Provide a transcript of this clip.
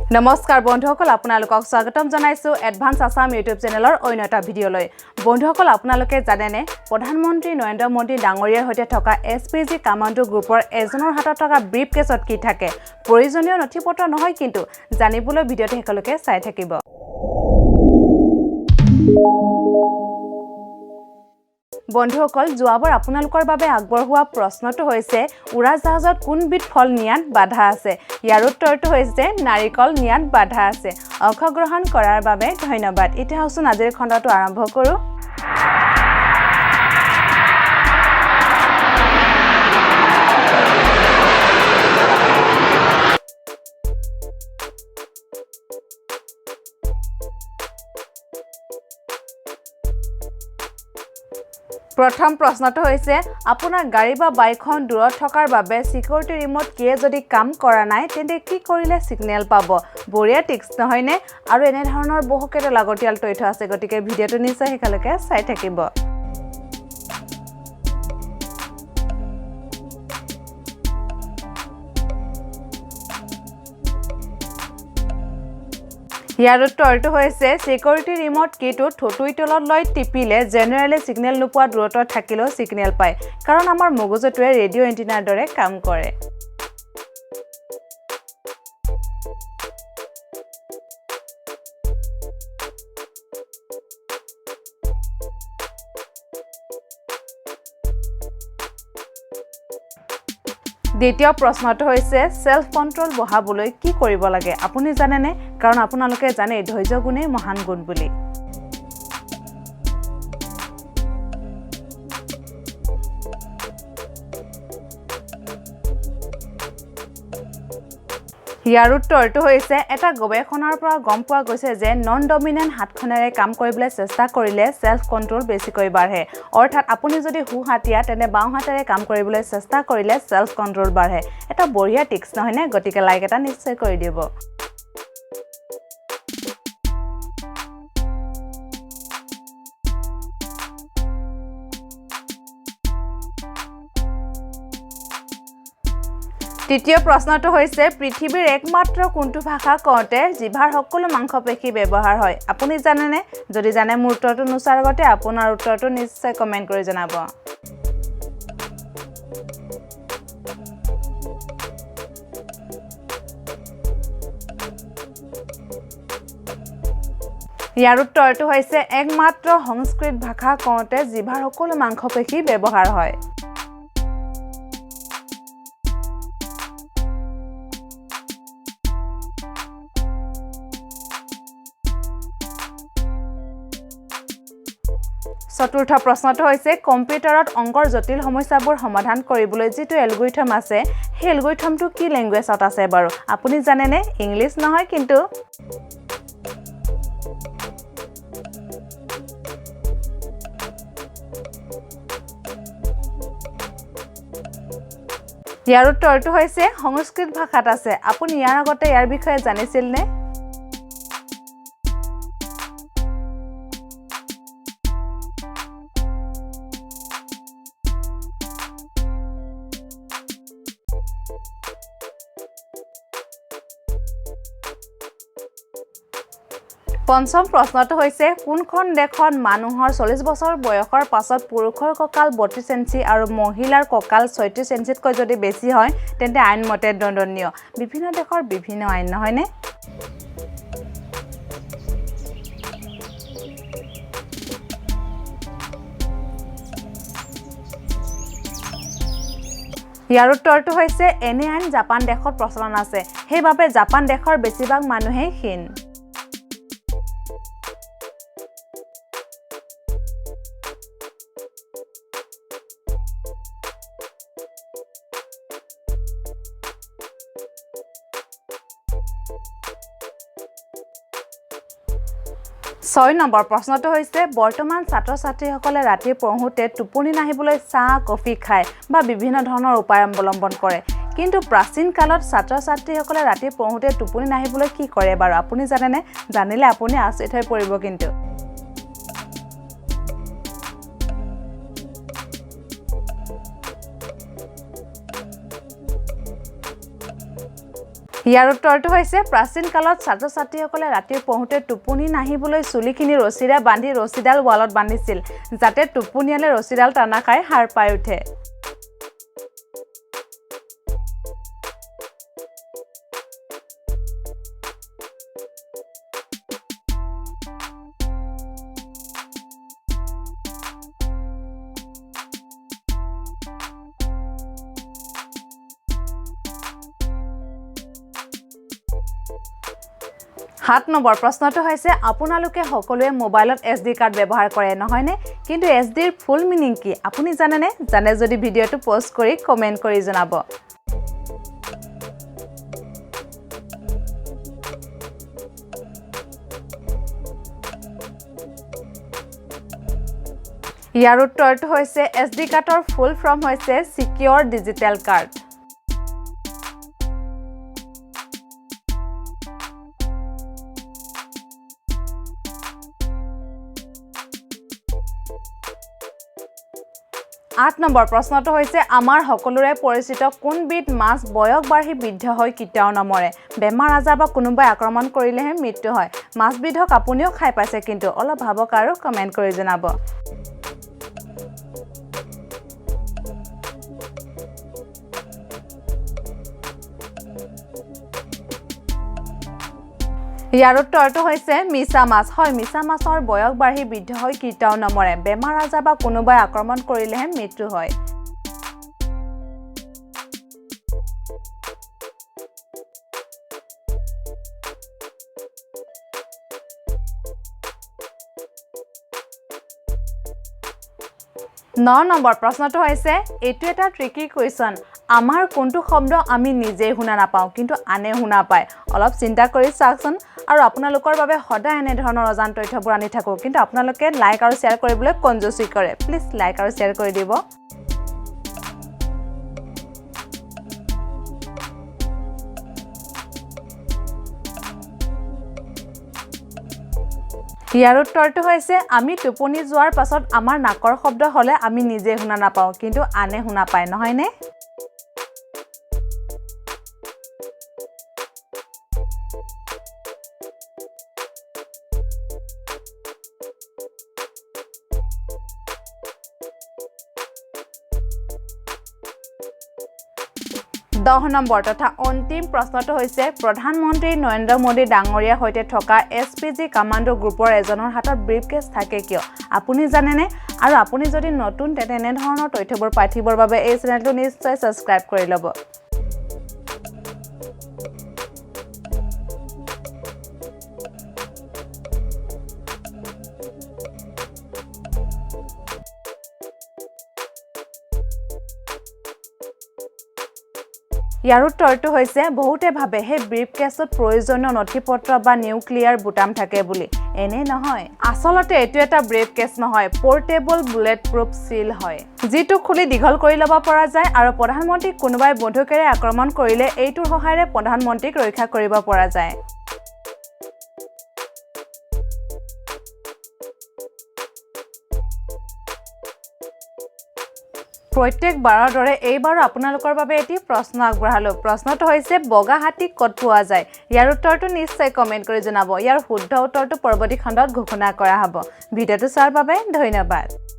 নমস্কাৰ বন্ধুসকল আপোনালোকক স্বাগতম জনাইছো এডভান্স আসাম ইউটিউব চেনেলৰ অন্য এটা ভিডিঅলৈ বন্ধুসকল আপোনালোকে জানেনে প্ৰধানমন্ত্ৰী নৰেন্দ্ৰ মোদী ডাঙৰীয়াৰ সৈতে থকা এছপিজি কমাণ্ডো গ্ৰুপৰ এজনৰ হাতত থকা ব্ৰিফ কেছত কি থাকে প্ৰয়োজনীয় নথিপত্ৰ নহয় কিন্তু জানিবলৈ ভিডিঅটো হেকলৈকে চাই থাকিব বন্ধুসকল যোৱাবাৰ আপোনালোকৰ বাবে আগবঢ়োৱা প্ৰশ্নটো হৈছে উৰাজাহাজত কোনবিধ ফল নিয়াত বাধা আছে ইয়াৰ উত্তৰটো হৈছে নাৰিকল নিয়াত বাধা আছে অংশগ্ৰহণ কৰাৰ বাবে ধন্যবাদ এতিয়া আহকচোন আজিৰ খণ্ডটো আৰম্ভ কৰোঁ প্ৰথম প্ৰশ্নটো হৈছে আপোনাৰ গাড়ী বা বাইকখন দূৰত থকাৰ বাবে সিকিউৰিটি ৰিমোট কিয়ে যদি কাম কৰা নাই তেন্তে কি কৰিলে সিগনেল পাব বঢ়িয়া টিক্স নহয়নে আৰু এনে ধৰণৰ বহুকেইটা লাগতিয়াল তথ্য আছে গতিকে ভিডিঅটো নিশ্চয় হেকলৈকে চাই থাকিব ইয়াৰ উত্তৰটো হৈছে সিকিউৰিটি ৰিমোট কিটো থুতুই তলত লৈ টিপিলে জেনেৰেলি সিগনেল নোপোৱা দূৰত্বত থাকিলেও সিগনেল পায় কাৰণ আমাৰ মগজুটোৱে ৰেডিঅ' এণ্টিনাৰ দৰে কাম কৰে দ্বিতীয় প্ৰশ্নটো হৈছে সেলফ কন্ট্ৰোল বহাবলৈ কি কৰিব লাগে আপুনি জানেনে কাৰণ আপোনালোকে জানে ধৈৰ্য গুণে মহান গুণ বুলি ইয়াৰ উত্তৰটো হৈছে এটা গৱেষণাৰ পৰা গম পোৱা গৈছে যে নন ডমিনেন্ট হাতখনেৰে কাম কৰিবলৈ চেষ্টা কৰিলে সেলফ কন্ট্ৰোল বেছিকৈ বাঢ়ে অৰ্থাৎ আপুনি যদি হু হাতিয়া তেনে বাওঁ হাতেৰে কাম কৰিবলৈ চেষ্টা কৰিলে সেলফ কন্ট্ৰোল বাঢ়ে এটা বঢ়িয়া টিক্স নহয়নে গতিকে লাইক এটা নিশ্চয় কৰি দিব তৃতীয় প্ৰশ্নটো হৈছে পৃথিৱীৰ একমাত্ৰ কোনটো ভাষা কওঁতে জিভাৰ সকলো মাংসপেশী ব্যৱহাৰ হয় আপুনি জানেনে যদি জানে মোৰ উত্তৰটো নুচাৰ আগতে আপোনাৰ উত্তৰটো নিশ্চয় কমেন্ট কৰি জনাব ইয়াৰ উত্তৰটো হৈছে একমাত্ৰ সংস্কৃত ভাষা কওঁতে জিভাৰ সকলো মাংসপেশী ব্যৱহাৰ হয় চতুৰ্থ প্ৰশ্নটো হৈছে কম্পিউটাৰত অংকৰ জটিল সমস্যাবোৰ সমাধান কৰিবলৈ যেটো এলগৰিথম আছে সেই এলগৰিথমটো কি ল্যাঙ্গুৱেজত আছে বাৰু আপুনি জানেনে ইংলিশ নহয় কিন্তু ইয়াৰ উত্তৰটো হৈছে সংস্কৃত ভাষাত আছে আপুনি ইয়াৰ আগতে ইয়াৰ বিষয়ে জানিছিল নে পঞ্চম প্ৰশ্নটো হৈছে কোনখন দেশত মানুহৰ 40 বছৰ বয়সৰ পাছত পুৰুষৰ কঁকাল 32 ইঞ্চি আৰু মহিলাৰ কঁকাল 36 ইঞ্চিতকৈ যদি বেছি হয় তেন্তে আইনমতে দণ্ডনীয় বিভিন্ন দেশৰ বিভিন্ন আইন নহয়নে ইয়াৰ উত্তৰটো হৈছে এনে আইন জাপান দেশত প্ৰচলন আছে সেইবাবে জাপান দেশৰ বেছিভাগ মানুহেই ক্ষীণ ছয় নম্বৰ প্ৰশ্নটো হৈছে বৰ্তমান ছাত্ৰ-ছাত্ৰীসকলে ৰাতি পঢ়োতে টোপনি নাহিবলৈ চাহ কফি খায় বা বিভিন্ন ধৰণৰ উপায় অৱলম্বন কৰে কিন্তু প্ৰাচীন কালত ছাত্ৰ-ছাত্ৰীসকলে ৰাতি পঢ়োতে টোপনি নাহিবলৈ কি কৰে বাৰু আপুনি জানেনে জানিলে আপুনি আচৰিত হৈ পৰিব কিন্তু ইয়াৰ উত্তৰটো হৈছে প্ৰাচীন কালত ছাত্ৰ-ছাত্ৰীসকলে ৰাতি পঢ়োতে টোপনি নাহিবলৈ চুলিখিনি ৰছীৰে বান্ধি ৰছীডাল ৱালত বান্ধিছিল যাতে টোপনিয়ালে ৰছীডাল টানা খাই সাৰ পাই উঠে। সাত নম্বৰ প্ৰশ্নটো হৈছে আপোনালোকে সকলোৱে মোবাইলত SD কাৰ্ড ব্যৱহাৰ কৰে নহয়নে কিন্তু SDৰ ফুল মিনিং কি আপুনি জানেনে জানে যদি ভিডিঅটো পোষ্ট কৰি কমেন্ট কৰি জনাব ইয়াৰ উত্তৰটো হৈছে SD কাৰ্ডৰ ফুল ফৰ্ম হৈছে সিকিউৰ ডিজিটেল কাৰ্ড আঠ নম্বৰ প্ৰশ্নটো হৈছে আমাৰ সকলোৰে পৰিচিত কোনবিধ মাছ বয়স বাঢ়ি বৃদ্ধ হৈ কেতিয়াও নমৰে বেমাৰ আজাৰ বা কোনোবাই আক্ৰমণ কৰিলেহে মৃত্যু হয় মাছবিধক আপুনিও খাই পাইছে কিন্তু অলপ ভাবক আৰু কমেন্ট কৰি জনাব ইয়াৰ উত্তৰটো হৈছে মিছা মাছ হয় মিছা মাছৰ বয়স বাঢ়ি বৃদ্ধ হৈ কেতিয়াও নমৰে বেমাৰ আজাৰ বা কোনোবাই আক্ৰমণ কৰিলেহে মৃত্যু হয় ন নম্বৰ প্ৰশ্নটো হৈছে এইটো এটা ট্ৰিকি কুৱেশ্যন আমাৰ কোনটো শব্দ আমি নিজে শুনা নাপাওঁ কিন্তু আনে শুনা পায় অলপ চিন্তা কৰি চাওকচোন আৰু আপোনালোকৰ বাবে সদায় এনে ধৰণৰ অজান তথ্যবোৰ আনি থাকো কিন্তু আপোনালোকে লাইক আৰু শেয়াৰ কৰিবলৈ কনজুচি কৰে প্লিজ লাইক আৰু শেয়াৰ কৰি দিব ইয়াৰ উত্তৰটো হৈছে আমি টোপনি যোৱাৰ পাছত আমাৰ নাকৰ শব্দ হলে আমি নিজে শুনা নাপাওঁ কিন্তু আনে শুনা পায় নহয়নে দহ নম্বৰ তথা অন্তিম প্ৰশ্নটো হৈছে প্ৰধানমন্ত্ৰী নৰেন্দ্ৰ মোদী ডাঙৰীয়াৰ সৈতে থকা SPG কমাণ্ডো গ্ৰুপৰ এজনৰ হাতত ব্ৰিফকেছ থাকে কিয় আপুনি জানেনে আৰু আপুনি যদি নতুন তেনে ধৰণৰ তথ্যবোৰ পাই থাকিবৰ বাবে এই চেনেলটো নিশ্চয় সাবস্ক্ৰাইব কৰি ল'ব ইয়াৰ উত্তৰটো হৈছে বহুতে ভাবে হে ব্ৰিফকেছত প্ৰয়োজনীয় নথিপত্ৰ বা নিউক্লিয়াৰ বুটাম থাকে বুলি এনে নহয় আসলতে এটো এটা ব্ৰিফকেছ নহয় পোৰ্টেবল বুলেট প্ৰুফ সিল হয় যেটো খুলি দীঘল কৰি ল'ব পৰা যায় আৰু প্ৰধানমন্ত্ৰীক কোনোবাই বন্ধুকেৰে আক্ৰমণ কৰিলে এইটোৰ সহায়ৰে প্ৰধানমন্ত্ৰীক ৰক্ষা কৰিব পৰা যায় প্ৰত্যেকবাৰৰ দৰে এইবাৰো আপোনালোকৰ বাবে এটি প্ৰশ্ন আগবঢ়ালো প্ৰশ্নটো হৈছে বগা হাতী ক'ত পোৱা যায় ইয়াৰ উত্তৰটো নিশ্চয় কমেন্ট কৰি জনাব ইয়াৰ শুদ্ধ উত্তৰটো পৰৱৰ্তী খণ্ডত ঘোষণা কৰা হ'ব ভিডিঅটো চোৱাৰ বাবে ধন্যবাদ